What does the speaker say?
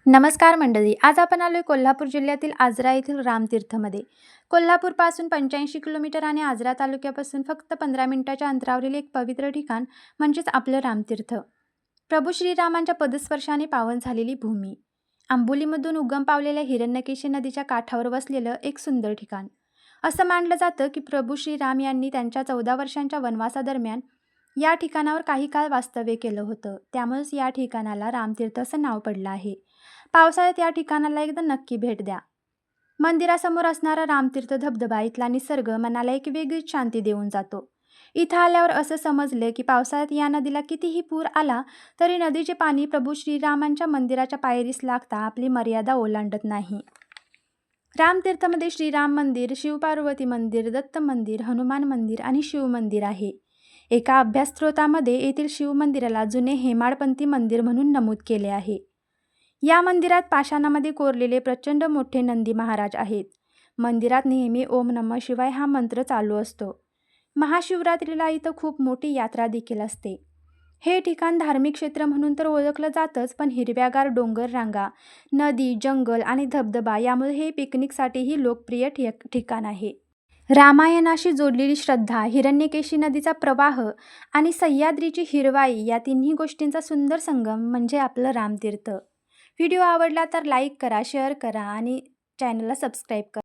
नमस्कार मंडळी. आज आपण आलोय कोल्हापूर जिल्ह्यातील आजरा येथील रामतीर्थमध्ये. कोल्हापूरपासून 85 किलोमीटर आणि आजरा तालुक्यापासून फक्त 15 मिनिटाच्या अंतरावरील एक पवित्र ठिकाण म्हणजेच आपलं रामतीर्थ. प्रभू श्रीरामांच्या पदस्पर्शाने पावन झालेली भूमी. आंबोलीमधून उगम पावलेल्या हिरण्यकेशी नदीच्या काठावर वसलेलं एक सुंदर ठिकाण. असं मानलं जातं की प्रभू श्रीराम यांनी त्यांच्या 14 वर्षांच्या वनवासादरम्यान या ठिकाणावर काही काळ वास्तव्य केलं होतं. त्यामुळेच या ठिकाणाला रामतीर्थ असं नाव पडलं आहे. पावसाळ्यात या ठिकाणाला एकदा नक्की भेट द्या. मंदिरासमोर असणारा रामतीर्थ धबधबा इथला निसर्ग मनाला एक वेगळीच शांती देऊन जातो. इथं आल्यावर असं समजलं की पावसाळ्यात या नदीला कितीही पूर आला तरी नदीचे पाणी प्रभू श्रीरामांच्या मंदिराच्या पायरीस लागता आपली मर्यादा ओलांडत नाही. रामतीर्थमध्ये श्रीराम मंदिर, शिवपार्वती मंदिर, दत्त मंदिर, हनुमान मंदिर आणि शिव मंदिर आहे. एका अभ्यासस्त्रोतामध्ये येथील शिव मंदिराला जुने हेमाडपंथी मंदिर म्हणून नमूद केले आहे. या मंदिरात पाषाणामध्ये कोरलेले प्रचंड मोठे नंदी महाराज आहेत. मंदिरात नेहमी ओम नमः शिवाय हा मंत्र चालू असतो. महाशिवरात्रीला इथं खूप मोठी यात्रा देखील असते. हे ठिकाण धार्मिक क्षेत्र म्हणून तर ओळखलं जातंच, पण हिरव्यागार डोंगर रांगा, नदी, जंगल आणि धबधबा यामुळे हे पिकनिकसाठीही लोकप्रिय ठिकाण आहे. रामायणाशी जोडलेली श्रद्धा, हिरण्यकेशी नदीचा प्रवाह आणि सह्याद्रीची हिरवाई या तिन्ही गोष्टींचा सुंदर संगम म्हणजे आपलं रामतीर्थ. व्हिडिओ आवडला तर लाईक करा, शेअर करा आणि चॅनलला सबस्क्राईब करा.